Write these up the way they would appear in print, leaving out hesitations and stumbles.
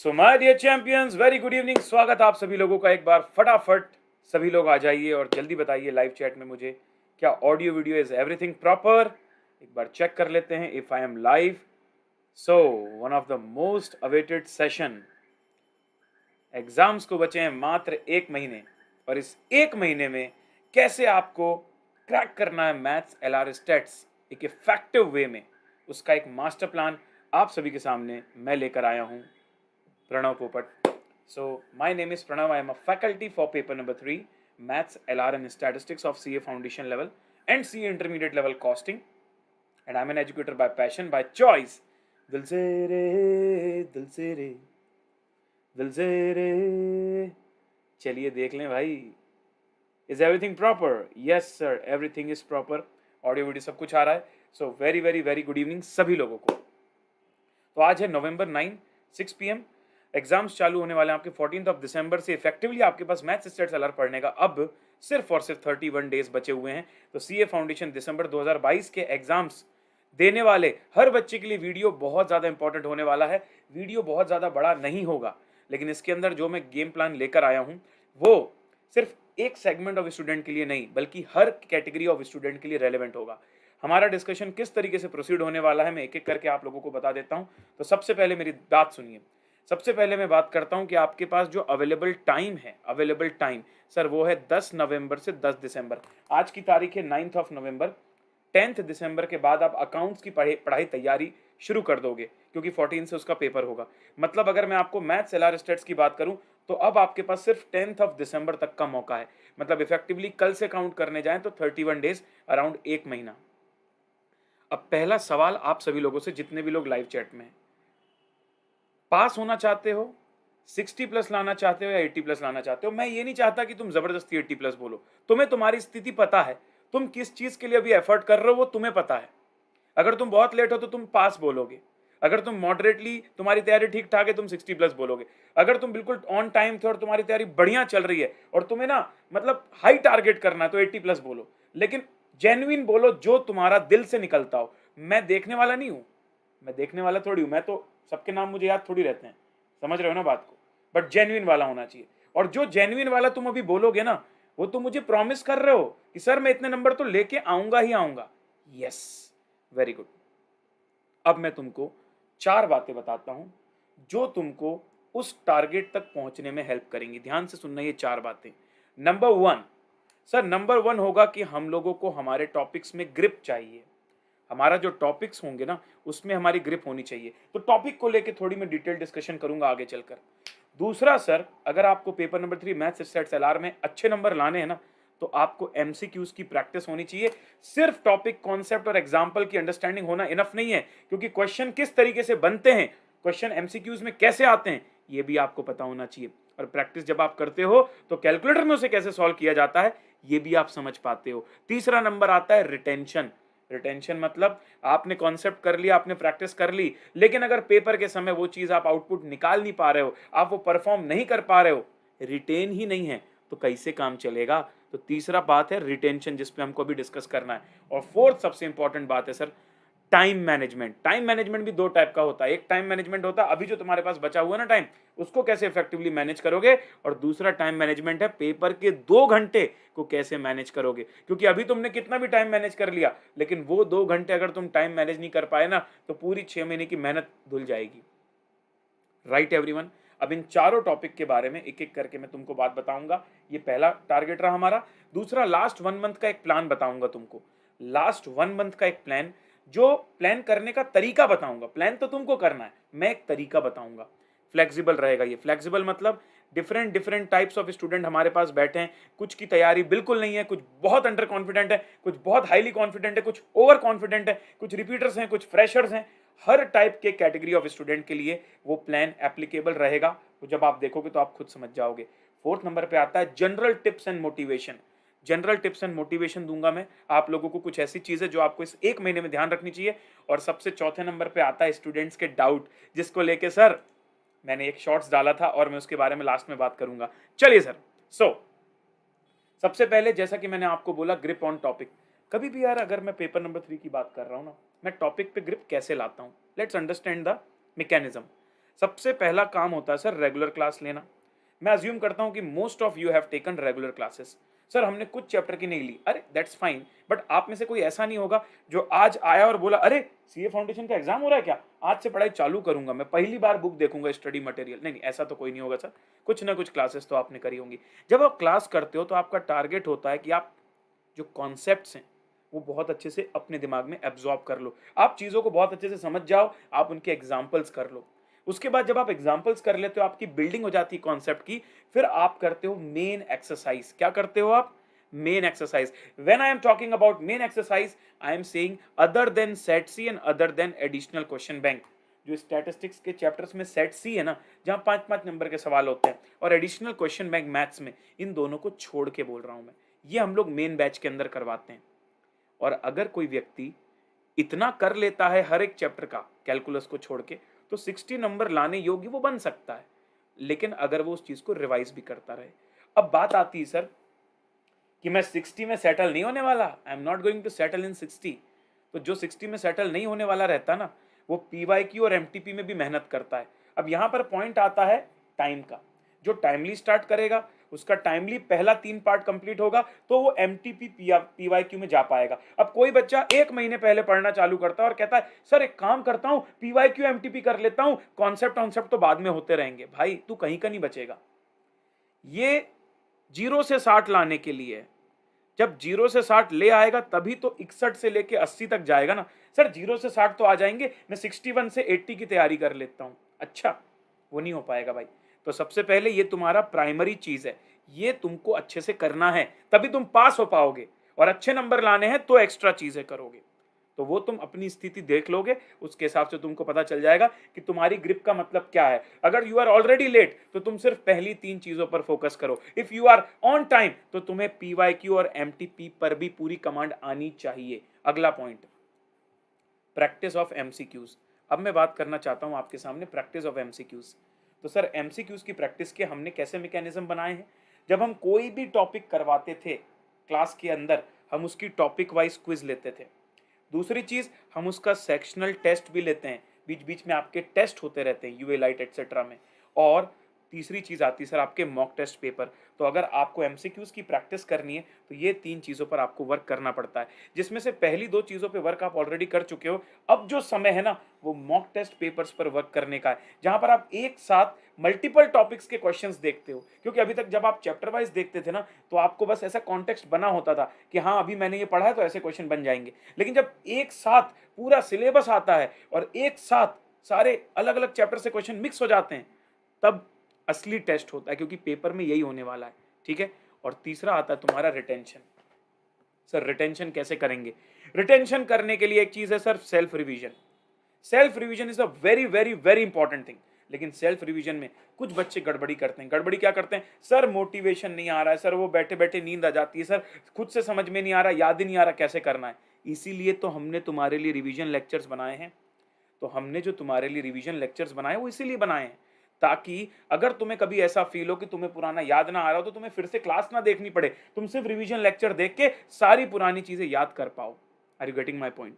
So my dear champions, very good evening. स्वागत आप सभी लोगों का। एक बार फटाफट सभी लोग आ जाइए और जल्दी बताइए लाइव चैट में मुझे क्या audio video is everything proper. एक बार चेक कर लेते हैं if I am live. So one of the most awaited session, exams को बचे हैं मात्र 1 महीने और इस 1 महीने में कैसे आपको क्रैक करना है मैथ्स एलआर स्टेट्स एक इफेक्टिव वे में, उसका एक मास्टर प्लान आप सभी के सामने मैं लेकर आया हूं, Pranav Popat. So, my name is Pranav. I am a faculty for paper number 3, Maths, LR and Statistics of CA Foundation level and CA Intermediate level costing. And I am an educator by passion, by choice. दिल से रे, दिल से रे, दिल से रे। चलिए देख लें भाई, is everything proper? Yes sir, everything is proper. Audio video सब कुछ आ रहा है। So very very very good evening सभी लोगों को। तो आज है नवंबर 9, 6 PM। एग्जाम्स चालू होने वाले हैं आपके 14 दिसंबर से। इफेक्टिवली आपके पास मैथ्स स्टेट्स एलआर पढ़ने का अब सिर्फ और सिर्फ 31 डेज बचे हुए हैं। तो सीए फाउंडेशन दिसंबर 2022 के एग्जाम्स देने वाले हर बच्चे के लिए वीडियो बहुत ज़्यादा इंपॉर्टेंट होने वाला है। वीडियो बहुत ज़्यादा बड़ा नहीं होगा, लेकिन इसके अंदर जो मैं गेम प्लान लेकर आया हूँ वो सिर्फ एक सेगमेंट ऑफ स्टूडेंट के लिए नहीं, बल्कि हर कैटेगरी ऑफ स्टूडेंट के लिए रेलेवेंट होगा। हमारा डिस्कशन किस तरीके से प्रोसीड होने वाला है मैं एक एक करके आप लोगों को बता देता हूं। तो सबसे पहले मेरी बात सुनिए। सबसे पहले मैं बात करता हूं कि आपके पास जो अवेलेबल टाइम है, अवेलेबल टाइम सर वो है 10 नवंबर से 10 दिसंबर। आज की तारीख है 9 नवंबर। 10 दिसंबर के बाद आप अकाउंट्स की पढ़ाई तैयारी शुरू कर दोगे, क्योंकि 14 से उसका पेपर होगा। मतलब अगर मैं आपको मैथ्स एलआर स्टेट्स की बात करूं तो अब आपके पास सिर्फ 10 दिसंबर तक का मौका है। मतलब इफेक्टिवली कल से काउंट करने जाएं तो 31 डेज, अराउंड 1 महीना। अब पहला सवाल आप सभी लोगों से, जितने भी लोग लाइव चैट में हैं, पास होना चाहते हो, 60 प्लस लाना चाहते हो या 80 प्लस लाना चाहते हो? मैं ये नहीं चाहता कि तुम जबरदस्ती 80 प्लस बोलो। तुम्हें तुम्हारी स्थिति पता है, तुम किस चीज के लिए अभी एफर्ट कर रहे हो वो तुम्हें पता है। अगर तुम बहुत लेट हो तो तुम पास बोलोगे। अगर तुम मॉडरेटली, तुम्हारी तैयारी ठीक ठाक है, तुम 60 प्लस बोलोगे। अगर तुम बिल्कुल ऑन टाइम थे और तुम्हारी तैयारी बढ़िया चल रही है और तुम्हें ना मतलब हाई टारगेट करना है तो 80 प्लस बोलो। लेकिन जेन्युइन बोलो, जो तुम्हारा दिल से निकलता हो। मैं देखने वाला नहीं हूं, मैं देखने वाला थोड़ी हूं। मैं तो सबके नाम मुझे याद थोड़ी रहते हैं, समझ रहे हो ना बात को। बट जेन्युइन वाला होना चाहिए। और जो जेन्युइन वाला तुम अभी बोलोगे ना, वो तुम मुझे प्रॉमिस कर रहे हो कि सर मैं इतने नंबर तो लेके आऊंगा ही आऊंगा। Yes, very good. अब मैं तुमको 4 बातें बताता हूं जो तुमको उस टारगेट तक पहुंचने में हेल्प करेंगी। ध्यान से सुनना ये 4 बातें। नंबर 1 सर, नंबर 1 होगा कि हम लोगों को हमारे टॉपिक्स में ग्रिप चाहिए। हमारा जो टॉपिक्स होंगे ना उसमें हमारी ग्रिप होनी चाहिए। तो टॉपिक को लेके थोड़ी मैं डिटेल डिस्कशन करूंगा आगे चलकर। दूसरा सर, अगर आपको paper number 3 maths stats LR में अच्छे नंबर लाने हैं ना, तो आपको एमसीक्यूज की प्रैक्टिस होनी चाहिए। सिर्फ टॉपिक, कॉन्सेप्ट और एग्जाम्पल की अंडरस्टैंडिंग होना इनफ नहीं है, क्योंकि क्वेश्चन किस तरीके से बनते हैं, क्वेश्चन एमसीक्यूज में कैसे आते हैं, ये भी आपको पता होना चाहिए। और प्रैक्टिस जब आप करते हो तो कैलकुलेटर में उसे कैसे सॉल्व किया जाता है ये भी आप समझ पाते हो। तीसरा नंबर आता है रिटेंशन। रिटेंशन मतलब आपने कॉन्सेप्ट कर लिया, आपने प्रैक्टिस कर ली, लेकिन अगर पेपर के समय वो चीज आप आउटपुट निकाल नहीं पा रहे हो, आप वो परफॉर्म नहीं कर पा रहे हो, रिटेन ही नहीं है, तो कैसे काम चलेगा? तो तीसरा बात है रिटेंशन, जिसपे हमको अभी डिस्कस करना है। और फोर्थ सबसे इंपॉर्टेंट बात है sir, time management. Time management भी 2 टाइप का होता है। एक टाइम मैनेजमेंट होता है अभी जो तुम्हारे पास बचा हुआ है ना टाइम, उसको कैसे इफेक्टिवली मैनेज करोगे। और दूसरा टाइम मैनेजमेंट है पेपर के 2 घंटे को कैसे मैनेज करोगे। क्योंकि अभी तुमने कितना भी टाइम मैनेज कर लिया, लेकिन वो 2 घंटे अगर तुम टाइम मैनेज नहीं कर पाए ना, तो पूरी 6 महीने की मेहनत धुल जाएगी। Right everyone. अब इन चारों टॉपिक के बारे में एक एक करके मैं तुमको बात बताऊंगा। ये पहला टारगेट रहा हमारा। दूसरा, लास्ट 1 मंथ का एक प्लान बताऊंगा तुमको। लास्ट 1 मंथ का एक प्लान, जो प्लान करने का तरीका बताऊंगा। प्लान तो तुमको करना है, मैं एक तरीका बताऊंगा। फ्लेक्सिबल रहेगा ये। फ्लेक्सिबल मतलब different different types of student हमारे पास बैठे हैं। कुछ की तैयारी बिल्कुल नहीं है, कुछ बहुत अंडर कॉन्फिडेंट है, कुछ बहुत हाईली कॉन्फिडेंट है, कुछ ओवर कॉन्फिडेंट है, कुछ रिपीटर्स हैं, कुछ फ्रेशर्स हैं। हर टाइप के कैटेगरी ऑफ स्टूडेंट के लिए वो प्लान एप्लीकेबल रहेगा। तो जब आप देखोगे तो आप खुद समझ जाओगे। 4th नंबर पे आता है general tips and motivation. General tips and motivation दूंगा मैं आप लोगों को, कुछ ऐसी चीजें जो आपको इस 1 महीने में ध्यान रखनी चाहिए। और सबसे चौथे नंबर पे आता है स्टूडेंट्स के डाउट, जिसको लेके सर मैंने एक शॉर्ट्स डाला था और मैं उसके बारे में लास्ट में बात करूंगा। चलिए सर। सबसे पहले, जैसा कि मैंने आपको बोला, ग्रिप ऑन टॉपिक। कभी भी यार अगर मैं पेपर नंबर 3 की बात कर रहा हूं ना, मैं टॉपिक पे ग्रिप कैसे लाता हूं। Let's understand the mechanism. सबसे पहला काम होता है सर रेगुलर क्लास लेना। मैं अज्यूम करता हूं कि most of you have taken regular classes. Sir हमने कुछ चैप्टर की नहीं ली, अरे दैट्स फाइन, बट आप में से कोई ऐसा नहीं होगा जो आज आया और बोला अरे सीए फाउंडेशन का एग्जाम हो रहा है क्या, आज से पढ़ाई चालू करूंगा, मैं पहली बार बुक देखूंगा स्टडी मटेरियल। नहीं नहीं, ऐसा तो कोई नहीं होगा सर, कुछ ना कुछ क्लासेस तो आपने करी होंगी। जब आप क्लास करते हो तो आपका टारगेट होता है कि आप जो कॉन्सेप्ट्स हैं वो बहुत अच्छे से अपने दिमाग में एब्जॉर्ब कर लो, आप चीज़ों को बहुत अच्छे से समझ जाओ, आप उनके एग्जाम्पल्स कर लो। उसके बाद जब आप एग्जाम्पल्स कर लेते हो, आपकी बिल्डिंग हो जाती है कॉन्सेप्ट की, फिर आप करते हो मेन एक्सरसाइज। क्या करते हो आप? Main exercise. When I am talking about main exercise, I am saying other than set C and other than additional question bank. जो स्टैटिस्टिक्स के चैप्टर्स में सेट सी है ना, जहां 5-5 नंबर के सवाल होते हैं, और एडिशनल क्वेश्चन बैंक मैथ्स में, इन दोनों को छोड़ के बोल रहा हूं मैं। ये हम लोग मेन बैच के अंदर करवाते हैं। और अगर कोई व्यक्ति इतना कर लेता है हर एक चैप्टर का कैलकुलस को छोड़ के, तो 60 नंबर लाने योग्य वो बन सकता है, लेकिन अगर वो उस चीज को रिवाइज भी करता रहे। अब बात आती है सर कि मैं 60 में सेटल नहीं होने वाला, I am not going to settle in 60। तो जो 60 में सेटल नहीं होने वाला रहता ना, वो पीवाईक्यू और एमटीपी में भी मेहनत करता है। अब यहां पर पॉइंट आता है टाइम का। जो टाइमली स्टार्ट करेगा, उसका टाइमली पहला 3 पार्ट कंप्लीट होगा, तो वो एमटीपी पीवाईक्यू में जा पाएगा। अब कोई बच्चा 1 महीने पहले पढ़ना चालू करता है और कहता है सर एक काम करता हूं, पीवाईक्यू एमटीपी कर लेता हूं, कॉन्सेप्ट तो बाद में होते रहेंगे। भाई तू कहीं का नहीं बचेगा। ये 0 से 60 लाने के लिए, जब 0 से 60 ले आएगा तभी तो 61 से लेके 80 तक जाएगा ना। सर 0 से 60 तो आ जाएंगे, मैं 61 से 80 की तैयारी कर लेता हूं। अच्छा, वो नहीं हो पाएगा भाई। तो सबसे पहले ये तुम्हारा प्राइमरी चीज है, ये तुमको अच्छे से करना है, तभी तुम पास हो पाओगे। और अच्छे नंबर लाने हैं तो एक्स्ट्रा चीजें करोगे। तो वो तुम अपनी स्थिति देख लोगे, उसके हिसाब से तुमको पता चल जाएगा कि तुम्हारी ग्रिप का मतलब क्या है। अगर यू आर ऑलरेडी लेट तो तुम सिर्फ पहली 3 चीजों पर फोकस करो। If you are on time तो तुम्हें पीवाईक्यू और एमटीपी पर भी पूरी कमांड आनी चाहिए। अगला पॉइंट, प्रैक्टिस ऑफ एमसीक्यूज। अब मैं बात करना चाहता हूं आपके सामने प्रैक्टिस ऑफ एमसीक्यूज। तो सर एमसीक्यूज की प्रैक्टिस के हमने कैसे मैकेनिज्म बनाए हैं? जब हम कोई भी टॉपिक करवाते थे क्लास के अंदर, हम उसकी टॉपिक वाइज क्विज लेते थे। दूसरी चीज, हम उसका सेक्शनल टेस्ट भी लेते हैं, बीच बीच में आपके टेस्ट होते रहते हैं यूए लाइट एक्सेट्रा में। और तीसरी चीज आती है सर आपके मॉक टेस्ट पेपर। तो अगर आपको एमसीक्यूज की प्रैक्टिस करनी है तो ये 3 चीजों पर आपको वर्क करना पड़ता है, जिसमें से पहली 2 चीजों पे वर्क आप ऑलरेडी कर चुके हो। अब जो समय है ना, वो मॉक टेस्ट पेपर्स पर वर्क करने का है, जहां पर आप एक साथ मल्टीपल टॉपिक्स के क्वेश्चंस देखते हो। क्योंकि अभी तक जब आप चैप्टर वाइज देखते थे ना, तो आपको बस ऐसा कॉन्टेक्स्ट बना होता था कि हाँ अभी मैंने ये पढ़ा है तो ऐसे क्वेश्चन बन जाएंगे। लेकिन जब एक साथ पूरा सिलेबस आता है और एक साथ सारे अलग अलग चैप्टर से क्वेश्चन मिक्स हो जाते हैं, तब असली टेस्ट होता है, क्योंकि पेपर में यही होने वाला है। ठीक है। और तीसरा आता है तुम्हारा रिटेंशन। सर रिटेंशन कैसे करेंगे? रिटेंशन करने के लिए एक चीज है sir, self revision. Self revision is a very very very important thing. लेकिन सेल्फ रिवीजन में कुछ बच्चे गड़बड़ी करते हैं। गड़बड़ी क्या करते हैं? सर मोटिवेशन नहीं आ रहा है, सर वो बैठे बैठे नींद आ जाती है, सर खुद से समझ में नहीं आ रहा, याद ही नहीं आ रहा कैसे करना है। इसीलिए तो हमने तुम्हारे लिए रिवीजन लेक्चर्स बनाए हैं। तो हमने जो तुम्हारे लिए रिवीजन लेक्चर्स बनाए वो इसीलिए बनाए हैं, ताकि अगर तुम्हें कभी ऐसा फील हो कि तुम्हें पुराना याद ना आ रहा हो, तो तुम्हें फिर से क्लास ना देखनी पड़े, तुम सिर्फ रिवीजन लेक्चर देख के सारी पुरानी चीजें याद कर पाओ। Are you getting my point?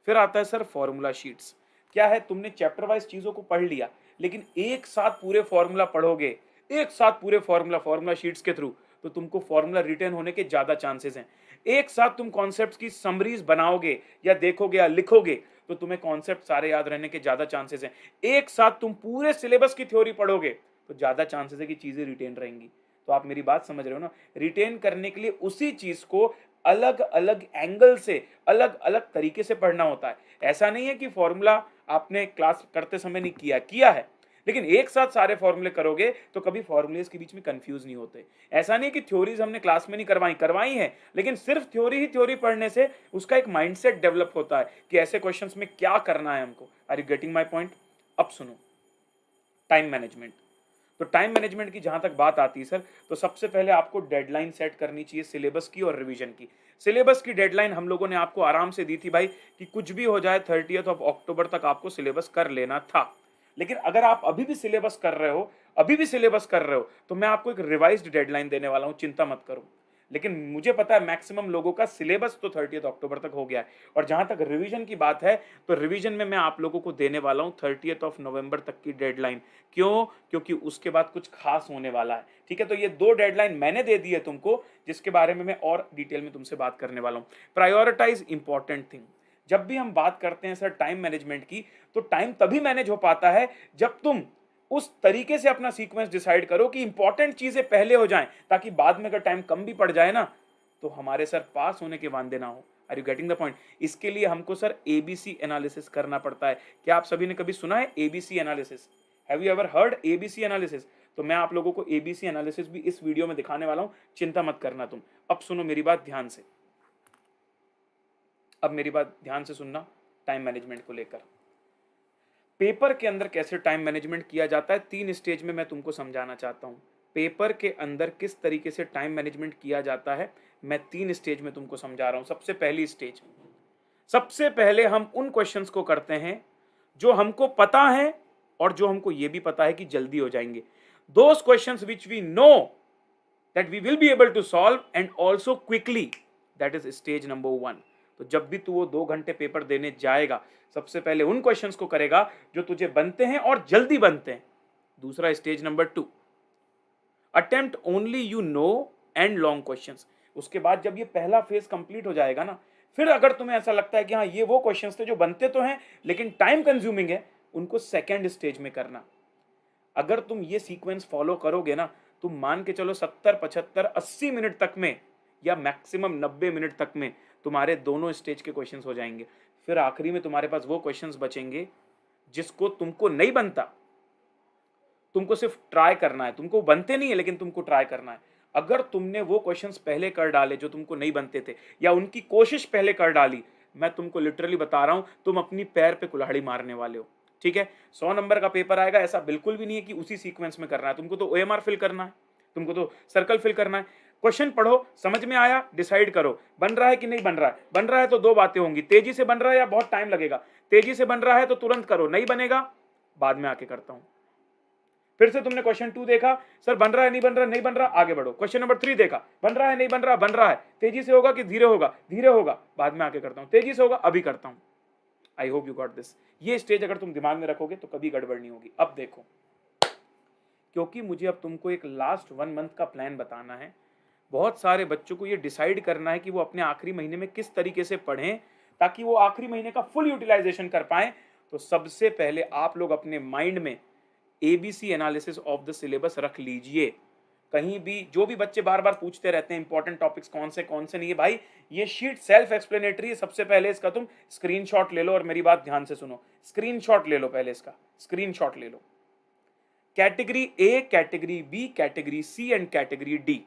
फिर आता है सर फॉर्मूला शीट्स। क्या है, तुमने चैप्टर वाइज चीजों को पढ़ लिया, लेकिन एक साथ पूरे फॉर्मूला पढ़ोगे, एक साथ पूरे फॉर्मूला शीट्स के थ्रू, तो तुमको फॉर्मूला रिटेन होने के ज्यादा चांसेस हैं। एक साथ तुम कॉन्सेप्ट्स की समरीज बनाओगे या देखोगे या लिखोगे, तो तुम्हें कॉन्सेप्ट सारे याद रहने के ज्यादा चांसेस हैं। एक साथ तुम पूरे सिलेबस की थ्योरी पढ़ोगे तो ज्यादा चांसेस है कि चीजें रिटेन रहेंगी। तो आप मेरी बात समझ रहे हो ना? रिटेन करने के लिए उसी चीज को अलग अलग एंगल से, अलग अलग तरीके से पढ़ना होता है। ऐसा नहीं है कि फॉर्मूला आपने क्लास करते समय नहीं किया है, लेकिन एक साथ सारे फॉर्मूले करोगे तो कभी फॉर्मूलेस के बीच में कंफ्यूज नहीं होते। ऐसा नहीं कि थ्योरीज हमने क्लास में नहीं करवाई है, लेकिन सिर्फ थ्योरी ही थ्योरी पढ़ने से उसका एक माइंडसेट डेवलप होता है कि ऐसे क्वेश्चंस में क्या करना है हमको। Are you getting my point? अब सुनो, टाइम मैनेजमेंट। तो टाइम मैनेजमेंट की जहां तक बात आती है सर, तो सबसे पहले आपको डेडलाइन सेट करनी चाहिए सिलेबस की और रिवीजन की। सिलेबस की डेडलाइन हम लोगों ने आपको आराम से दी थी भाई, कि कुछ भी हो जाए 30th ऑफ अक्टूबर तक आपको सिलेबस कर लेना था। लेकिन अगर आप अभी भी सिलेबस कर रहे हो, तो मैं आपको एक रिवाइज्ड डेडलाइन देने वाला हूं, चिंता मत करो। लेकिन मुझे पता है मैक्सिमम लोगों का सिलेबस तो 30 अक्टूबर तक हो गया है। और जहां तक रिवीजन की बात है तो रिवीजन में मैं आप लोगों को देने वाला हूं 30 नवंबर तक की डेडलाइन। क्यों? क्योंकि उसके बाद कुछ खास होने वाला है। ठीक है, तो ये 2 डेडलाइन मैंने दे दी है तुमको, जिसके बारे में मैं और डिटेल में तुमसे बात करने वाला हूं। Prioritize important thing. जब भी हम बात करते हैं सर टाइम मैनेजमेंट की, तो टाइम तभी मैनेज हो पाता है जब तुम उस तरीके से अपना सीक्वेंस डिसाइड करो कि इंपॉर्टेंट चीजें पहले हो जाएं, ताकि बाद में अगर टाइम कम भी पड़ जाए ना तो हमारे सर पास होने के वांदे ना हो। Are you getting the point? इसके लिए हमको सर एबीसी एनालिसिस करना पड़ता है। क्या आप सभी ने कभी सुना है ABC analysis? Have you ever heard ABC analysis? तो मैं आप लोगों को एबीसी एनालिसिस भी इस वीडियो में दिखाने वाला हूं, चिंता मत करना तुम। अब सुनो मेरी बात ध्यान से, अब मेरी बात ध्यान से सुनना टाइम मैनेजमेंट को लेकर। पेपर के अंदर कैसे टाइम मैनेजमेंट किया जाता है 3 स्टेज में मैं तुमको समझाना चाहता हूं। पेपर के अंदर किस तरीके से टाइम मैनेजमेंट किया जाता है मैं 3 स्टेज में तुमको समझा रहा हूं। सबसे पहली स्टेज, सबसे पहले हम उन क्वेश्चंस को करते हैं जो हमको पता है और जो हमको ये भी पता है कि जल्दी हो जाएंगे। Those questions which we know that we will be able to solve and also quickly, that is stage number 1। तो जब भी तू वो 2 घंटे पेपर देने जाएगा, सबसे पहले उन क्वेश्चंस को करेगा जो तुझे बनते हैं और जल्दी बनते हैं। दूसरा stage number 2, attempt only you know and long questions. उसके बाद जब ये पहला फेज कंप्लीट हो जाएगा ना, फिर अगर तुम्हें ऐसा लगता है कि हाँ ये वो क्वेश्चंस थे जो बनते तो हैं लेकिन टाइम कंज्यूमिंग है, उनको सेकेंड स्टेज में करना। अगर तुम ये सीक्वेंस फॉलो करोगे ना, तुम मान के चलो 70, 75, 80 मिनट तक में या मैक्सिमम 90 मिनट तक में तुम्हारे दोनों स्टेज के क्वेश्चंस हो जाएंगे। फिर आखिरी में तुम्हारे पास वो क्वेश्चंस बचेंगे जिसको तुमको नहीं बनता, तुमको सिर्फ ट्राई करना है। तुमको बनते नहीं है लेकिन तुमको ट्राई करना है। अगर तुमने वो क्वेश्चंस पहले कर डाले जो तुमको नहीं बनते थे, या उनकी कोशिश पहले कर डाली, मैं तुमको लिटरली बता रहा हूं तुम अपनी पैर पे कुल्हाड़ी मारने वाले हो। ठीक है, 100 नंबर का पेपर आएगा, ऐसा बिल्कुल भी नहीं है कि उसी सीक्वेंस में करना है। तुमको तो ओएमआर फिल करना है, तुमको तो सर्कल फिल करना है। क्वेश्चन पढ़ो, समझ में आया, डिसाइड करो बन रहा है कि नहीं बन रहा है। बन रहा है तो 2 बातें होंगी, तेजी से बन रहा है या बहुत टाइम लगेगा। तेजी से बन रहा है तो तुरंत करो, नहीं बनेगा बाद में आके करता हूं। फिर से तुमने क्वेश्चन 2 देखा, सर बन रहा है नहीं बन रहा, नहीं बन रहा, आगे बढ़ो। क्वेश्चन नंबर 3 देखा, बन रहा है नहीं बन रहा, बन रहा है, तेजी से होगा कि धीरे होगा, धीरे होगा बाद में आके करता हूं, तेजी से होगा अभी करता हूं। I hope you got this. ये स्टेज अगर तुम दिमाग में रखोगे तो कभी गड़बड़ नहीं होगी। अब देखो, क्योंकि मुझे अब तुमको एक लास्ट 1 मंथ का प्लान बताना है, बहुत सारे बच्चों को ये डिसाइड करना है कि वो अपने आखिरी महीने में किस तरीके से पढ़ें ताकि वो आखिरी महीने का फुल यूटिलाइजेशन कर पाएं। तो सबसे पहले आप लोग अपने माइंड में ABC analysis of the syllabus रख लीजिए। कहीं भी जो भी बच्चे बार बार पूछते रहते हैं इंपॉर्टेंट टॉपिक्स कौन से नहीं है, भाई ये शीट सेल्फ एक्सप्लेनेटरी है। सबसे पहले इसका तुम स्क्रीनशॉट ले लो और मेरी बात ध्यान से सुनो, स्क्रीनशॉट ले लो, पहले इसका स्क्रीनशॉट ले लो। Category A, category B, category C and category D,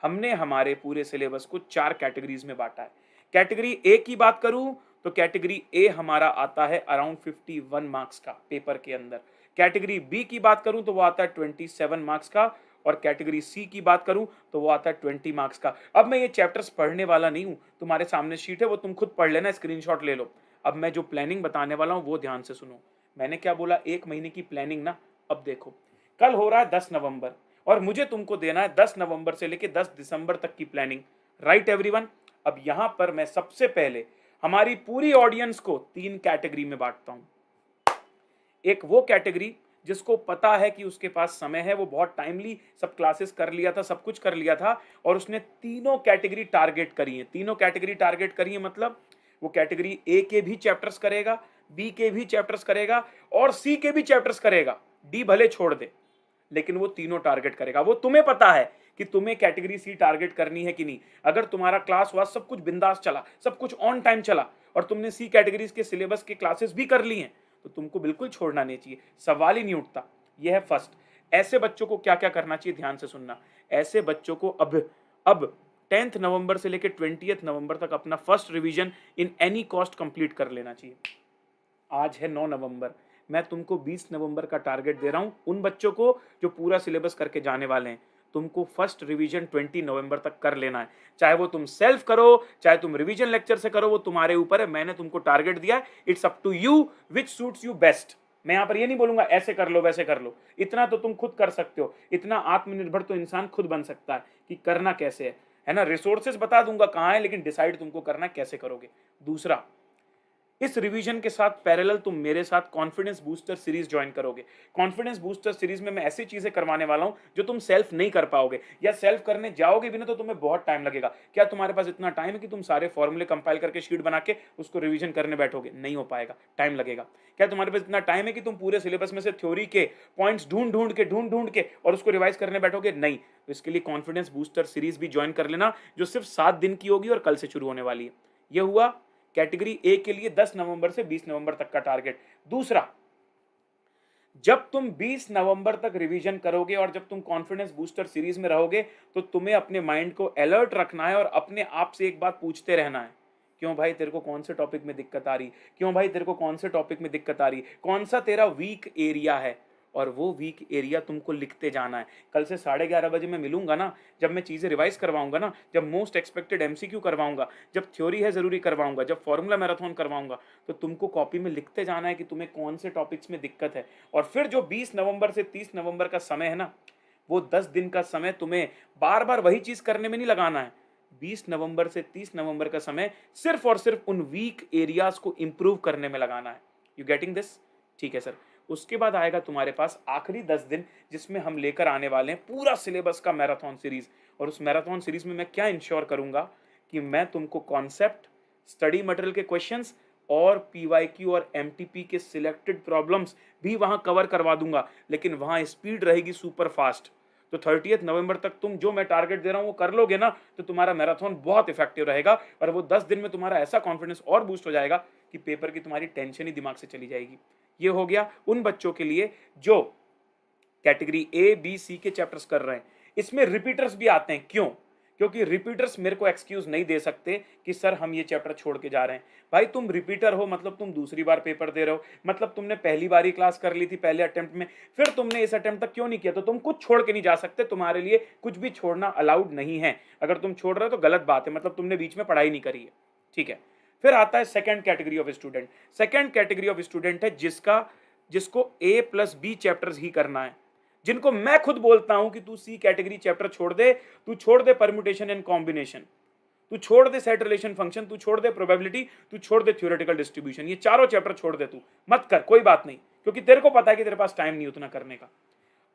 हमने हमारे पूरे सिलेबस को 4 कैटेगरीज में बांटा है। कैटेगरी ए की बात करूं तो कैटेगरी ए हमारा आता है अराउंड 51 मार्क्स का पेपर के अंदर। कैटेगरी बी की बात करूं तो वो आता है 27 मार्क्स का, और कैटेगरी सी की बात करूं तो वो आता है 20 मार्क्स का। अब मैं ये चैप्टर्स पढ़ने वाला नहीं हूं, तुम्हारे सामने शीट है वो तुम खुद पढ़ लेना, स्क्रीनशॉट ले लो। अब मैं जो प्लानिंग बताने वाला हूं वो ध्यान से सुनो। मैंने क्या बोला, 1 महीने की प्लानिंग ना। अब देखो, कल हो रहा है 10 नवंबर और मुझे तुमको देना है 10 नवंबर से लेकर 10 दिसंबर तक की प्लानिंग, राइट एवरीवन। अब यहां पर मैं सबसे पहले हमारी पूरी ऑडियंस को 3 कैटेगरी में बांटता हूं। एक वो कैटेगरी जिसको पता है कि उसके पास समय है, वो बहुत टाइमली सब क्लासेस कर लिया था, सब कुछ कर लिया था और उसने तीनों कैटेगरी टारगेट करी है। तीनों कैटेगरी टारगेट करी है मतलब वो कैटेगरी ए के भी चैप्टर्स करेगा, बी के भी चैप्टर्स करेगा और सी के भी चैप्टर्स करेगा। डी भले छोड़ दे लेकिन वो तीनों टारगेट करेगा। वो तुम्हें पता है कि तुम्हें कैटेगरी सी टारगेट करनी है कि नहीं। अगर तुम्हारा क्लास हुआ, सब कुछ बिंदास चला, सब कुछ ऑन टाइम चला और तुमने सी कैटेगरीज के सिलेबस के क्लासेस भी कर ली हैं, तो तुमको बिल्कुल छोड़ना नहीं चाहिए, सवाल ही नहीं उठता। यह है फर्स्ट। ऐसे बच्चों को क्या क्या करना चाहिए, ध्यान से सुनना। ऐसे बच्चों को अब 10th नवंबर से लेकर 20th नवंबर तक अपना first revision in any cost complete कर लेना चाहिए। आज है 9 नवंबर, मैं तुमको 20 नवंबर का टारगेट दे रहा हूं उन बच्चों को जो पूरा सिलेबस करके जाने वाले हैं। तुमको फर्स्ट रिवीजन 20 नवंबर तक कर लेना है, चाहे वो तुम सेल्फ करो चाहे तुम रिवीजन लेक्चर से करो, वो तुम्हारे ऊपर है। मैंने तुमको टारगेट दिया है, it's up to you which suits you best. मैं यहां पर ये नहीं बोलूंगा ऐसे कर लो वैसे कर लो, इतना तो तुम खुद कर सकते हो। इतना आत्मनिर्भर तो इंसान खुद बन सकता है कि करना कैसे है। है ना, रिसोर्सेज बता दूंगा कहाँ है, लेकिन डिसाइड तुमको करना है कैसे करोगे। दूसरा, इस रिवीजन के साथ पैरेलल तुम मेरे साथ कॉन्फिडेंस बूस्टर सीरीज ज्वाइन करोगे। कॉन्फिडेंस बूस्टर सीरीज में मैं ऐसी चीजें करवाने वाला हूं जो तुम सेल्फ नहीं कर पाओगे, या सेल्फ करने जाओगे भी ना तो तुम्हें बहुत टाइम लगेगा। क्या तुम्हारे पास इतना टाइम है कि तुम सारे फॉर्मूले कंपाइल करके शीट बना के उसको रिवीजन करने बैठोगे? नहीं हो पाएगा, टाइम लगेगा। क्या तुम्हारे पास इतना टाइम है कि तुम पूरे सिलेबस में से थ्योरी के पॉइंट्स ढूंढ के और उसको रिवाइज करने बैठोगे? नहीं। तो इसके लिए कॉन्फिडेंस बूस्टर सीरीज भी ज्वाइन कर लेना, जो सिर्फ 7 दिन की होगी और कल से शुरू होने वाली है। यह हुआ कैटेगरी ए के लिए 10 नवंबर से 20 नवंबर तक का टारगेट। दूसरा, जब तुम 20 नवंबर तक रिवीजन करोगे और जब तुम कॉन्फिडेंस बूस्टर सीरीज में रहोगे, तो तुम्हें अपने माइंड को अलर्ट रखना है और अपने आप से एक बात पूछते रहना है, क्यों भाई तेरे को कौन से टॉपिक में दिक्कत आ रही, क्यों भाई तेरे को कौन से टॉपिक में दिक्कत आ रही, कौन सा तेरा वीक एरिया है, और वो वीक एरिया तुमको लिखते जाना है। कल से 11:30 बजे मैं मिलूंगा ना, जब मैं चीज़ें रिवाइज करवाऊंगा ना, जब मोस्ट एक्सपेक्टेड एमसीक्यू करवाऊंगा, जब थ्योरी है ज़रूरी करवाऊंगा, जब फॉर्मूला मैराथन करवाऊंगा, तो तुमको कॉपी में लिखते जाना है कि तुम्हें कौन से टॉपिक्स में दिक्कत है। और फिर जो 20 नवंबर से 30 नवंबर का समय है ना, वो 10 दिन का समय तुम्हें बार बार वही चीज़ करने में नहीं लगाना है। 20 नवंबर से 30 नवंबर का समय सिर्फ और सिर्फ उन वीक एरियाज को इंप्रूव करने में लगाना है। You getting this? ठीक है सर। उसके बाद आएगा तुम्हारे पास आखिरी 10 दिन, जिसमें हम लेकर आने वाले हैं पूरा सिलेबस का मैराथन सीरीज। और उस मैराथन सीरीज में मैं क्या इंश्योर करूंगा कि मैं तुमको कॉन्सेप्ट, स्टडी मटेरियल के क्वेश्चंस और पीवाईक्यू और एमटीपी के सिलेक्टेड प्रॉब्लम्स भी वहां कवर करवा दूंगा, लेकिन वहां स्पीड रहेगी सुपर फास्ट। तो 30 नवंबर तक तुम जो मैं टारगेट दे रहा हूं वो कर लोगे ना, तो तुम्हारा मैराथन बहुत इफेक्टिव रहेगा, और वो 10 दिन में तुम्हारा ऐसा कॉन्फिडेंस और बूस्ट हो जाएगा कि पेपर की तुम्हारी टेंशन ही दिमाग से चली जाएगी। ये हो गया उन बच्चों के लिए जो कैटेगरी ए बी सी के चैप्टर्स कर रहे हैं। इसमें रिपीटर्स भी आते हैं। क्यों? क्योंकि रिपीटर्स मेरे को एक्सक्यूज नहीं दे सकते कि सर हम ये चैप्टर छोड़ के जा रहे हैं। भाई तुम रिपीटर हो, मतलब तुम दूसरी बार पेपर दे रहे हो, मतलब तुमने पहली बार ही क्लास कर ली थी पहले अटेम्प्ट में, फिर तुमने इस अटेम्प्ट तक क्यों नहीं किया? तो तुम कुछ छोड़ के नहीं जा सकते, तुम्हारे लिए कुछ भी छोड़ना अलाउड नहीं है। अगर तुम छोड़ रहे हो तो गलत बात है, मतलब तुमने बीच में पढ़ाई नहीं करी है। ठीक है। फिर आता है second category of student. Second category of student है जिसको ए प्लस बी चैप्टर्स ही करना है, जिनको मैं खुद बोलता हूं कि तू सी कैटेगरी चैप्टर छोड़ दे, तू छोड़ दे परम्यूटेशन एंड कॉम्बिनेशन, तू छोड़ दे सेट रिलेशन फंक्शन, तू छोड़ दे प्रोबेबिलिटी, तू छोड़ दे थ्योरेटिकल डिस्ट्रीब्यूशन। ये चारों चैप्टर छोड़ दे, तू मत कर, कोई बात नहीं, क्योंकि तेरे को पता है कि तेरे पास टाइम नहीं उतना करने का।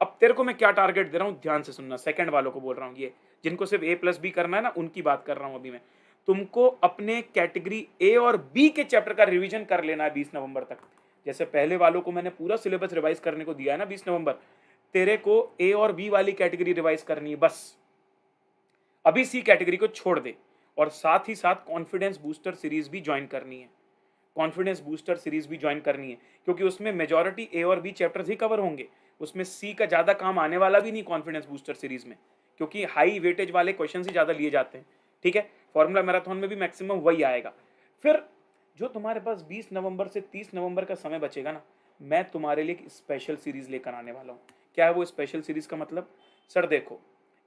अब तेरे को मैं क्या टारगेट दे रहा हूं, ध्यान से सुनना। सेकंड वालों को बोल रहा हूं, ये जिनको सिर्फ ए प्लस बी करना है ना, उनकी बात कर रहा हूं अभी मैं। तुमको अपने कैटेगरी ए और बी के चैप्टर का रिवीजन कर लेना है 20 नवंबर तक। जैसे पहले वालों को मैंने पूरा सिलेबस रिवाइज करने को दिया है ना 20 नवंबर, तेरे को ए और बी वाली कैटेगरी रिवाइज करनी है बस। अभी सी कैटेगरी को छोड़ दे, और साथ ही साथ कॉन्फिडेंस बूस्टर सीरीज भी ज्वाइन करनी है। कॉन्फिडेंस बूस्टर सीरीज भी ज्वाइन करनी है, क्योंकि उसमें मेजॉरिटी ए और बी चैप्टर्स ही कवर होंगे। उसमें सी का ज्यादा काम आने वाला भी नहीं कॉन्फिडेंस बूस्टर सीरीज में, क्योंकि हाई वेटेज वाले क्वेश्चन ही ज्यादा लिए जाते हैं। ठीक है। फॉर्मूला मैराथन में भी मैक्सिमम वही आएगा। फिर जो तुम्हारे पास 20 नवंबर से 30 नवंबर का समय बचेगा ना, मैं तुम्हारे लिए एक स्पेशल सीरीज लेकर आने वाला हूँ। क्या है वो स्पेशल सीरीज का मतलब? सर देखो,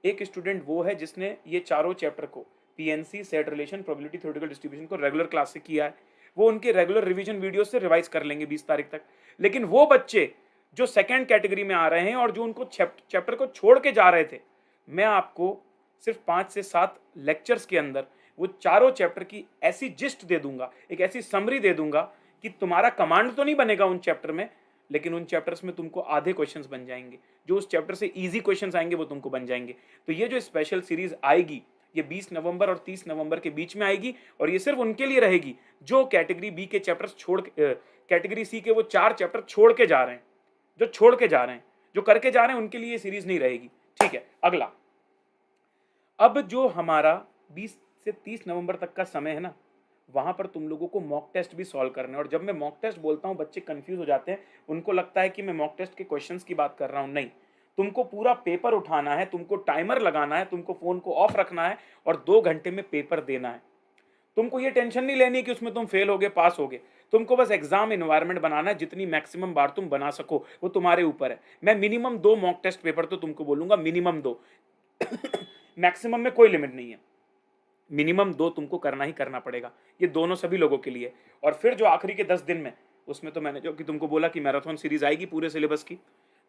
एक स्टूडेंट वो है जिसने ये चारों चैप्टर को, PNC, set relation, probability, theoretical distribution को रेगुलर क्लास से किया है, वो उनके रेगुलर रिवीजन वीडियो से रिवाइज कर लेंगे 20 तारीख तक। लेकिन वो बच्चे जो सेकेंड कैटेगरी में आ रहे हैं और जो उनको चैप्टर को छोड़ के जा रहे थे, मैं आपको सिर्फ 5 से 7 लेक्चर्स के अंदर वो चारों चैप्टर की ऐसी जिस्ट दे दूंगा, एक ऐसी समरी दे दूंगा कि तुम्हारा कमांड तो नहीं बनेगा उन चैप्टर में, लेकिन उन चैप्टर्स में तुमको आधे क्वेश्चंस बन जाएंगे, जो उस चैप्टर से इजी क्वेश्चंस आएंगे वो तुमको बन जाएंगे। तो ये जो स्पेशल सीरीज आएगी, ये 20 नवंबर और 30 नवंबर के बीच में आएगी, और ये सिर्फ उनके लिए रहेगी जो कैटेगरी बी के चैप्टर्स कैटेगरी सी के वो 4 चैप्टर छोड़ के जा रहे हैं, जो करके जा रहे हैं उनके लिए ये सीरीज नहीं रहेगी। ठीक है। अगला, अब जो हमारा 20 से 30 नवंबर तक का समय है ना, वहां पर तुम लोगों को मॉक टेस्ट भी सॉल्व करना है। और जब मैं मॉक टेस्ट बोलता हूं, बच्चे कंफ्यूज हो जाते हैं, उनको लगता है कि मैं मॉक टेस्ट के क्वेश्चंस की बात कर रहा हूं। नहीं, तुमको पूरा पेपर उठाना है, तुमको टाइमर लगाना है, तुमको फोन को ऑफ रखना है और 2 घंटे में पेपर देना है। तुमको ये टेंशन नहीं लेनी कि उसमें तुम फेल होगे पास होगे, तुमको बस एग्जाम एनवायरनमेंट बनाना है। जितनी मैक्सिमम बार तुम बना सको वो तुम्हारे ऊपर है। मैं मिनिमम 2 मॉक टेस्ट पेपर तो तुमको बोलूंगा, मिनिमम 2 मैक्सिमम में कोई लिमिट नहीं है, मिनिमम 2 तुमको करना ही करना पड़ेगा। ये दोनों सभी लोगों के लिए। और फिर जो आखिरी के 10 दिन में, उसमें तो मैंने जो कि तुमको बोला कि मैराथन सीरीज आएगी पूरे सिलेबस की,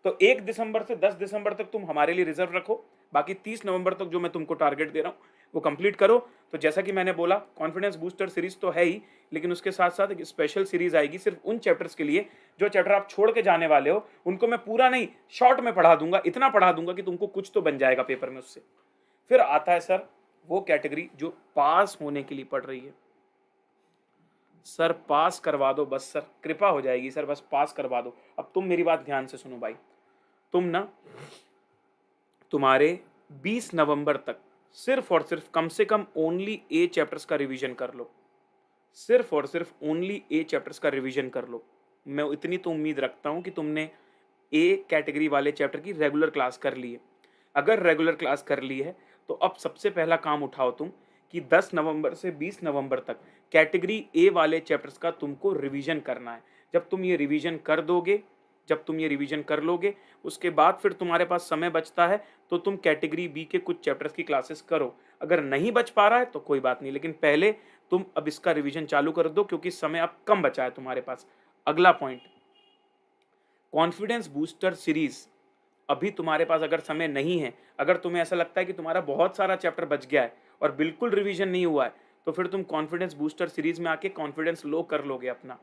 तो 1 दिसंबर से 10 दिसंबर तक तुम हमारे लिए रिजर्व रखो। बाकी 30 नवंबर तक जो मैं तुमको टारगेट दे रहा हूँ, वो कंप्लीट करो। तो जैसा कि मैंने बोला, कॉन्फिडेंस बूस्टर सीरीज तो है ही, लेकिन उसके साथ साथ एक स्पेशल सीरीज आएगी सिर्फ उन चैप्टर्स के लिए जो चैप्टर आप छोड़ के जाने वाले हो। उनको मैं पूरा नहीं, शॉर्ट में पढ़ा दूंगा, इतना पढ़ा दूंगा कि तुमको कुछ तो बन जाएगा पेपर में उससे। फिर आता है सर वो कैटेगरी जो पास होने के लिए पढ़ रही है। सर पास करवा दो बस, सर कृपा हो जाएगी सर, बस पास करवा दो। अब तुम मेरी बात ध्यान से सुनो भाई, तुम ना तुम्हारे 20 नवंबर तक सिर्फ और सिर्फ कम से कम ओनली ए चैप्टर्स का रिवीजन कर लो। सिर्फ और सिर्फ ओनली ए चैप्टर्स का रिवीजन कर लो। मैं इतनी तो उम्मीद रखता हूं कि तुमने ए कैटेगरी वाले चैप्टर की रेगुलर क्लास कर ली है। अगर रेगुलर क्लास कर ली है तो अब सबसे पहला काम उठाओ तुम कि 10 नवंबर से 20 नवंबर तक कैटेगरी ए वाले चैप्टर्स का तुमको रिवीजन करना है। जब तुम ये रिवीजन कर दोगे, जब तुम ये रिवीजन कर लोगे, उसके बाद फिर तुम्हारे पास समय बचता है तो तुम कैटेगरी बी के कुछ चैप्टर्स की क्लासेस करो। अगर नहीं बच पा रहा है तो कोई बात नहीं, लेकिन पहले तुम अब इसका रिवीजन चालू कर दो क्योंकि समय अब कम बचा है तुम्हारे पास। अगला पॉइंट, कॉन्फिडेंस बूस्टर सीरीज। अभी तुम्हारे पास अगर समय नहीं है, अगर तुम्हें ऐसा लगता है कि तुम्हारा बहुत सारा चैप्टर बच गया है और बिल्कुल रिवीजन नहीं हुआ है, तो फिर तुम कॉन्फिडेंस बूस्टर सीरीज में आके कॉन्फिडेंस लो कर लोगे अपना।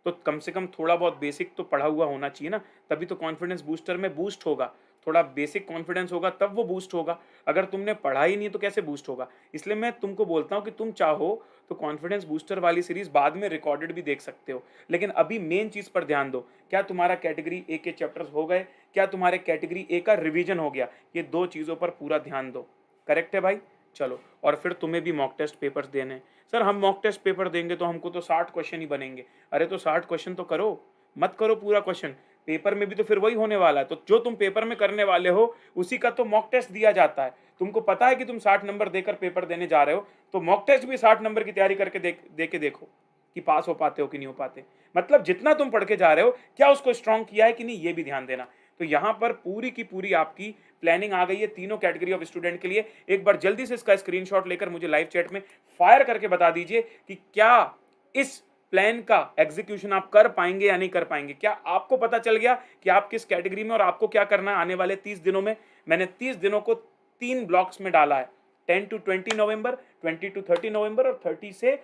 तो कम से कम थोड़ा बहुत बेसिक तो पढ़ा हुआ होना चाहिए ना, तभी तो कॉन्फिडेंस बूस्टर में बूस्ट होगा। थोड़ा बेसिक कॉन्फिडेंस होगा तब वो बूस्ट होगा। अगर तुमने पढ़ा ही नहीं तो कैसे बूस्ट होगा? इसलिए मैं तुमको बोलता हूँ कि तुम चाहो तो कॉन्फिडेंस बूस्टर वाली सीरीज बाद में रिकॉर्डेड भी देख सकते हो, लेकिन अभी मेन चीज पर ध्यान दो। क्या तुम्हारा कैटेगरी ए के चैप्टर्स हो गए? क्या तुम्हारे कैटेगरी ए का रिवीजन हो गया? ये दो चीजों पर पूरा ध्यान दो। करेक्ट है भाई? चलो, और फिर तुम्हें भी मॉक टेस्ट पेपर्स देने हैं। सर हम मॉक टेस्ट पेपर देंगे तो हमको तो 60 क्वेश्चन ही बनेंगे। अरे तो 60 क्वेश्चन तो करो, मत करो पूरा क्वेश्चन। पेपर में भी तो फिर वही होने वाला है, तो जो तुम पेपर में करने वाले हो उसी का तो मॉक टेस्ट दिया जाता है। तुमको पता है कि तुम 60 नंबर देकर पेपर देने जा रहे हो, तो मॉक टेस्ट भी 60 नंबर की तैयारी करके दे के देखो कि पास हो पाते हो कि नहीं हो पाते। मतलब जितना तुम पढ़ के जा रहे हो क्या उसको स्ट्रॉन्ग किया है कि नहीं, ये भी ध्यान देना। तो यहाँ पर पूरी की पूरी आपकी प्लानिंग आ गई है तीनों कैटेगरी ऑफ स्टूडेंट के लिए। एक बार जल्दी से इसका स्क्रीनशॉट लेकर मुझे लाइव चैट में फायर करके बता दीजिए कि क्या इस प्लान का एग्जीक्यूशन आप कर पाएंगे या नहीं कर पाएंगे। क्या आपको पता चल गया कि आप किस कैटेगरी में और आपको क्या करना है आने वाले 30 दिनों में? मैंने 30 दिनों को 3 ब्लॉक्स में डाला है, 10 to 20 नवंबर, 20 to 30 नवंबर और 30 से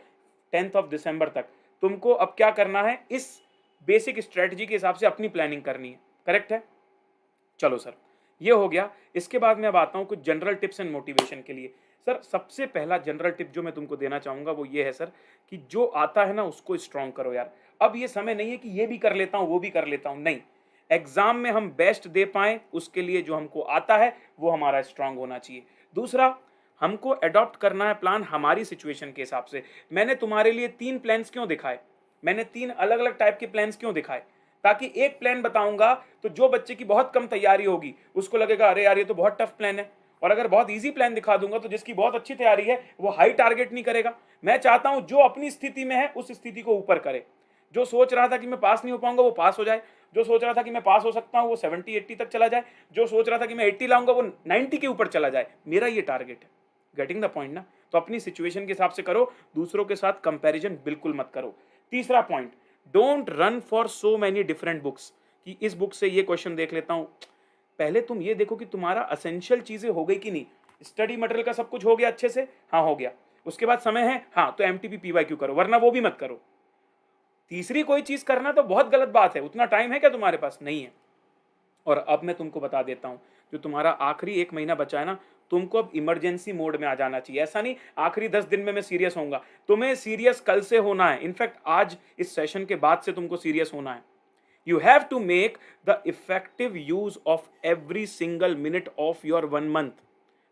10th ऑफ दिसंबर तक। तुमको अब क्या करना है, इस बेसिक स्ट्रेटजी के हिसाब से अपनी प्लानिंग करनी है। करेक्ट है? चलो सर, ये हो गया। इसके बाद मैं अब आता हूं कुछ जनरल टिप्स एंड मोटिवेशन के लिए। सर सबसे पहला जनरल टिप जो मैं तुमको देना चाहूंगा वो ये है सर कि जो आता है ना उसको स्ट्रॉन्ग करो यार। अब ये समय नहीं है कि ये भी कर लेता हूं वो भी कर लेता हूं, नहीं। एग्जाम में हम बेस्ट दे पाए उसके लिए जो हमको आता है वो हमारा स्ट्रांग होना चाहिए। दूसरा, हमको अडॉप्ट करना है प्लान हमारी सिचुएशन के हिसाब से। मैंने तुम्हारे लिए 3 प्लान्स क्यों दिखाए? मैंने 3 अलग अलग टाइप के प्लान्स क्यों दिखाए? ताकि एक प्लान बताऊंगा तो जो बच्चे की बहुत कम तैयारी होगी उसको लगेगा अरे यार ये तो बहुत टफ प्लान है, और अगर बहुत इजी प्लान दिखा दूंगा तो जिसकी बहुत अच्छी तैयारी है वो हाई टारगेट नहीं करेगा। मैं चाहता हूं जो अपनी स्थिति में है उस स्थिति को ऊपर करे। जो सोच रहा था कि मैं पास नहीं हो पाऊंगा वो पास हो जाए, जो सोच रहा था कि मैं पास हो सकता हूं वो 70-80 तक चला जाए, जो सोच रहा था कि मैं 80 लाऊंगा वो 90 के ऊपर चला जाए। मेरा ये टारगेट है। गेटिंग द पॉइंट ना? तो अपनी सिचुएशन के हिसाब से करो, दूसरों के साथ कंपैरिजन बिल्कुल मत करो। तीसरा point, don't run for so many different books कि इस बुक से ये क्वेश्चन देख लेता हूं। पहले तुम ये देखो कि तुम्हारा असेंशियल चीजें हो गई कि नहीं। स्टडी मटेरियल का सब कुछ हो गया अच्छे से? हाँ हो गया। उसके बाद समय है, हाँ तो एमटीपी पीवाईक्यू करो, वरना वो भी मत करो। तीसरी कोई चीज करना तो बहुत गलत बात है, उतना टाइम है क्या तुम्हारे पास? नहीं है। और अब मैं तुमको बता देता हूं, जो तुम्हारा आखिरी 1 महीना बचा है ना, तुमको अब इमरजेंसी मोड में आ जाना चाहिए। ऐसा नहीं आखिरी 10 दिन में मैं सीरियस होऊंगा, तुम्हें सीरियस कल से होना है। इनफैक्ट आज इस सेशन के बाद से तुमको सीरियस होना है। You have to make the effective use of every single minute of your 1 month।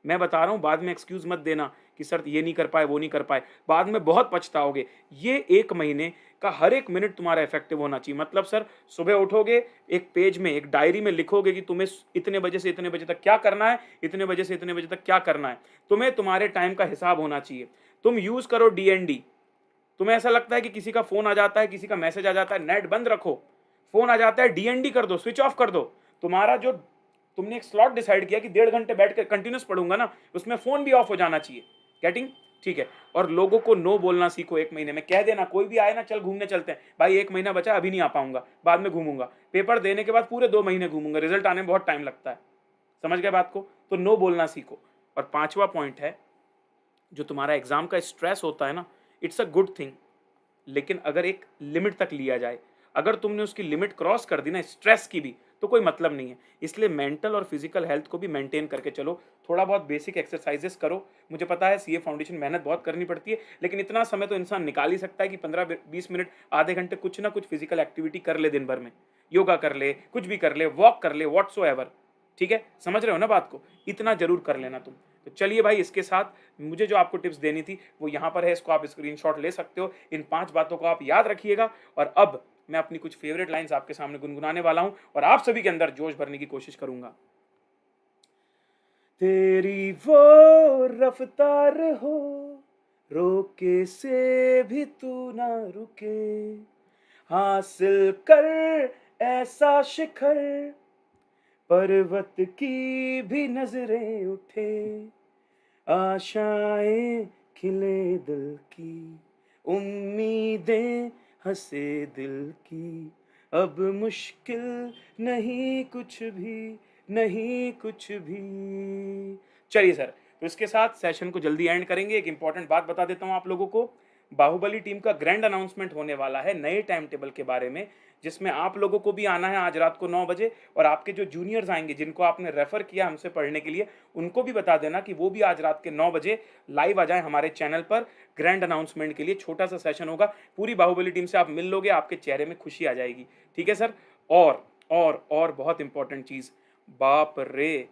मैं बता रहा हूं, बाद में एक्सक्यूज मत देना कि सर ये नहीं कर पाए वो नहीं कर पाए, बाद में बहुत पछताओगे। ये 1 महीने का हर एक मिनट तुम्हारा इफेक्टिव होना चाहिए। मतलब सर सुबह उठोगे, एक पेज में एक डायरी में लिखोगे कि तुम्हें इतने बजे से इतने बजे तक क्या करना है, इतने बजे से इतने बजे तक क्या करना है। तुम्हें तुम्हारे टाइम का हिसाब होना चाहिए। तुम यूज करो डीएनडी। तुम्हें ऐसा लगता है कि किसी का फोन आ जाता है, किसी का मैसेज आ जाता है, नेट बंद रखो। फोन आ जाता है, डीएनडी कर दो, स्विच ऑफ कर दो। तुम्हारा जो तुमने एक स्लॉट डिसाइड किया कि 1.5 घंटे बैठ कर कंटिन्यूस पढ़ूंगा ना, उसमें फोन भी ऑफ हो जाना चाहिए। गेटिंग? ठीक है। और लोगों को नो बोलना सीखो। 1 महीने में कह देना, कोई भी आए ना, चल घूमने चलते हैं, भाई 1 महीना बचा, अभी नहीं आ पाऊंगा, बाद में घूमूंगा। पेपर देने के बाद पूरे 2 महीने घूमूंगा, रिजल्ट आने में बहुत टाइम लगता है। समझ गए बात को? तो नो बोलना सीखो। और 5वां पॉइंट है जो तुम्हारा एग्जाम का स्ट्रेस होता है ना, इट्स अ गुड थिंग, लेकिन अगर एक लिमिट तक लिया जाए, अगर तुमने उसकी लिमिट क्रॉस कर दी ना स्ट्रेस की भी, तो कोई मतलब नहीं है। इसलिए मेंटल और फिजिकल हेल्थ को भी मेंटेन करके चलो, थोड़ा बहुत बेसिक एक्सरसाइजेस करो। मुझे पता है सीए फाउंडेशन मेहनत बहुत करनी पड़ती है, लेकिन इतना समय तो इंसान निकाल ही सकता है कि 15-20 मिनट, आधे घंटे कुछ ना कुछ फिजिकल एक्टिविटी कर ले दिन भर में। योगा कर ले, कुछ भी कर ले, वॉक कर ले, व्हाट्सोएवर। ठीक है, समझ रहे हो ना बात को, इतना जरूर कर लेना तुम। तो चलिए भाई, इसके साथ मुझे जो आपको टिप्स देनी थी वो यहाँ पर है, इसको आप स्क्रीनशॉट ले सकते हो। इन 5 बातों को आप याद रखिएगा। और अब मैं अपनी कुछ फेवरेट लाइंस आपके सामने गुनगुनाने वाला हूं और आप सभी के अंदर जोश भरने की कोशिश करूंगा। तेरी वो रफ्तार हो, रोके से भी तू ना रुके, हासिल कर ऐसा शिखर, पर्वत की भी नजरें उठे, आशाएं खिले दिल की, उम्मीदें हंसे दिल की, अब मुश्किल नहीं कुछ भी, नहीं कुछ भी। चलिए सर, तो इसके साथ सेशन को जल्दी एंड करेंगे। एक इंपॉर्टेंट बात बता देता हूं आप लोगों को, बाहुबली टीम का ग्रैंड अनाउंसमेंट होने वाला है नए टाइम टेबल के बारे में, जिसमें आप लोगों को भी आना है आज रात को 9 बजे, और आपके जो जूनियर्स आएंगे जिनको आपने रेफर किया हमसे पढ़ने के लिए, उनको भी बता देना कि वो भी आज रात के 9 बजे लाइव आ जाएं हमारे चैनल पर। ग्रैंड अनाउंसमेंट के लिए छोटा सा सेशन होगा, पूरी बाहुबली टीम से आप मिल लोगे, आपके चेहरे में खुशी आ जाएगी। ठीक है सर। और बहुत इंपॉर्टेंट चीज, बाप रे,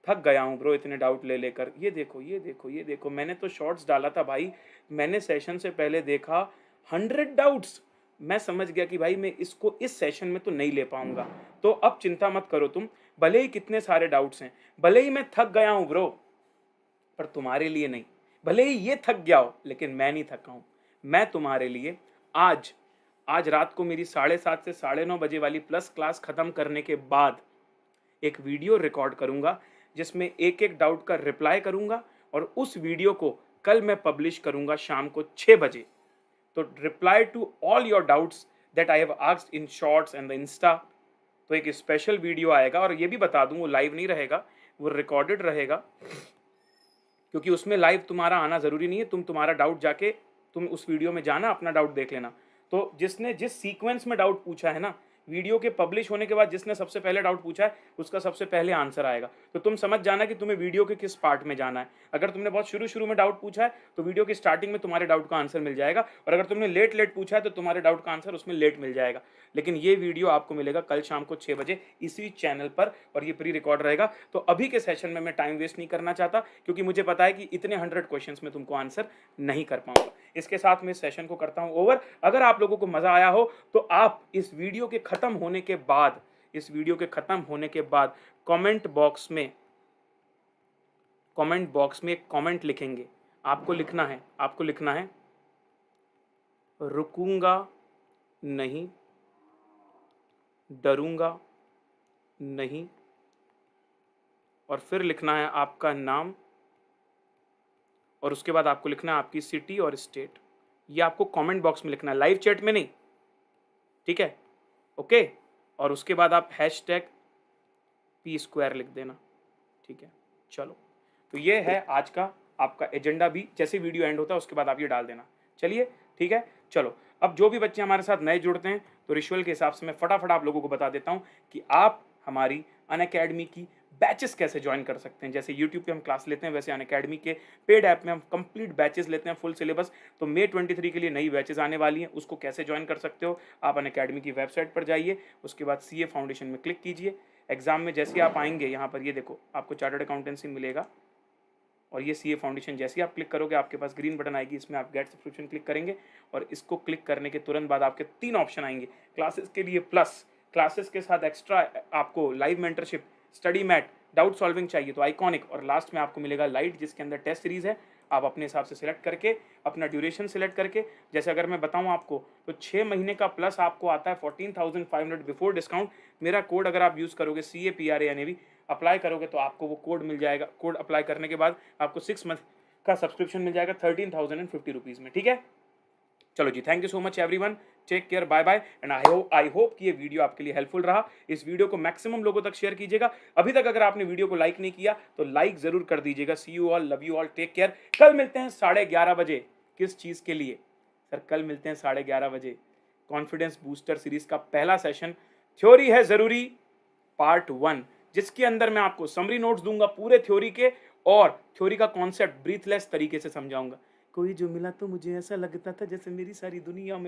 थक गया हूँ ब्रो इतने डाउट ले लेकर। ये देखो, ये देखो, ये देखो, मैंने तो शॉर्ट्स डाला था भाई, मैंने सेशन से पहले देखा 100 डाउट्स। मैं समझ गया कि भाई मैं इसको इस सेशन में तो नहीं ले पाऊंगा। तो अब चिंता मत करो तुम, भले ही कितने सारे डाउट्स हैं, भले ही मैं थक गया हूं ब्रो, पर तुम्हारे लिए नहीं। भले ही ये थक गया हो, लेकिन मैं नहीं थका हूं। मैं तुम्हारे लिए आज आज रात को मेरी 7:30 से 9:30 बजे वाली प्लस क्लास खत्म करने के बाद एक वीडियो रिकॉर्ड करूंगा, जिसमें एक एक डाउट का रिप्लाई करूंगा, और उस वीडियो को कल मैं पब्लिश करूंगा शाम को 6 बजे। तो reply to all your doubts that I have asked in shorts and the insta. तो एक स्पेशल वीडियो आएगा, और ये भी बता दूं वो लाइव नहीं रहेगा, वो रिकॉर्डेड रहेगा, क्योंकि उसमें लाइव तुम्हारा आना जरूरी नहीं है। तुम्हारा डाउट जाके तुम उस वीडियो में जाना, अपना डाउट देख लेना। तो जिसने जिस सीक्वेंस में डाउट पूछा है ना, वीडियो के पब्लिश होने के बाद जिसने सबसे पहले डाउट पूछा है उसका सबसे पहले आंसर आएगा। तो तुम समझ जाना कि तुम्हें वीडियो के किस पार्ट में जाना है। अगर तुमने बहुत शुरू में डाउट पूछा है तो वीडियो की स्टार्टिंग में तुम्हारे डाउट का आंसर मिल जाएगा, और अगर तुमने लेट पूछा है तो तुम्हारे डाउट का आंसर उसमें लेट मिल जाएगा। लेकिन ये वीडियो आपको मिलेगा कल शाम को 6 बजे इसी चैनल पर, और ये प्री रिकॉर्ड रहेगा। तो अभी के सेशन में मैं टाइम वेस्ट नहीं करना चाहता, क्योंकि मुझे पता है कि इतने 100 क्वेश्चंस में तुमको आंसर नहीं कर पाऊंगा। इसके साथ मैं इस सेशन को करता हूं ओवर। अगर आप लोगों को मजा आया हो तो आप इस वीडियो के खत्म होने के बाद, कमेंट बॉक्स में एक कमेंट लिखेंगे। आपको लिखना है रुकूंगा नहीं, डरूंगा नहीं, और फिर लिखना है आपका नाम, और उसके बाद आपको लिखना है आपकी सिटी और स्टेट। ये आपको कमेंट बॉक्स में लिखना है, लाइव चैट में नहीं। ठीक है, ओके। और उसके बाद आप #P² लिख देना। ठीक है, चलो। तो ये है आज का आपका एजेंडा भी, जैसे वीडियो एंड होता है उसके बाद आप ये डाल देना। चलिए, ठीक है, चलो। अब जो भी बच्चे हमारे साथ नए जुड़ते हैं, तो रिचुअल के हिसाब से मैं फटाफट आप लोगों को बता देता हूं कि आप हमारी अनअकैडमी की बैचेस कैसे ज्वाइन कर सकते हैं। जैसे यूट्यूब पे हम क्लास लेते हैं, वैसे अनअकैडमी के पेड ऐप में हम कंप्लीट बैचेस लेते हैं, फुल सिलेबस। तो May 23 के लिए नई बैचेस आने वाली हैं, उसको कैसे ज्वाइन कर सकते हो। आप अनअकैडमी की वेबसाइट पर जाइए, उसके बाद सीए फाउंडेशन में क्लिक कीजिए। एग्जाम में जैसे आप आएंगे, यहाँ पर ये देखो आपको चार्टर्ड अकाउंटेंसी मिलेगा, और ये सीए फाउंडेशन जैसे ही आप क्लिक करोगे आपके पास ग्रीन बटन आएगी, इसमें आप गेट सब्सक्रिप्शन क्लिक करेंगे, और इसको क्लिक करने के तुरंत बाद आपके 3 ऑप्शन आएंगे। क्लासेस के लिए प्लस, क्लासेस के साथ एक्स्ट्रा आपको live mentorship, study mat, doubt solving चाहिए तो आइकॉनिक, और लास्ट में आपको मिलेगा लाइट, जिसके अंदर टेस्ट सीरीज है। आप अपने हिसाब से सिलेक्ट करके, अपना ड्यूरेशन सिलेक्ट करके, जैसे अगर मैं बताऊं आपको तो 6 महीने का प्लस आपको आता है 14,500 बिफोर डिस्काउंट। मेरा कोड अगर आप यूज़ करोगे CAPRANAV अप्लाई करोगे तो आपको वो कोड मिल जाएगा। कोड अप्लाई करने के बाद आपको 6 मंथ का सब्सक्रिप्शन मिल जाएगा 13,050 रुपीज़ में। ठीक है, चलो जी, thank you so much everyone. Take care, bye bye, and I hope कि ये वीडियो आपके लिए हेल्पफुल रहा। इस वीडियो को मैक्सिमम लोगों तक शेयर कीजिएगा। अभी तक अगर आपने वीडियो को लाइक नहीं किया तो लाइक जरूर कर दीजिएगा। See you all, love you all, take care. कल मिलते हैं 11:30 बजे। किस चीज के लिए सर? कल मिलते हैं 11:30 बजे। कॉन्फिडेंस बूस्टर सीरीज का पहला सेशन, थ्योरी है जरूरी पार्ट 1, जिसके अंदर मैं आपको समरी नोट्स दूंगा पूरे थ्योरी के, और थ्योरी का कॉन्सेप्ट ब्रीथलेस तरीके से समझाऊंगा। कोई जो मिला तो मुझे ऐसा लगता था जैसे मेरी सारी दुनिया में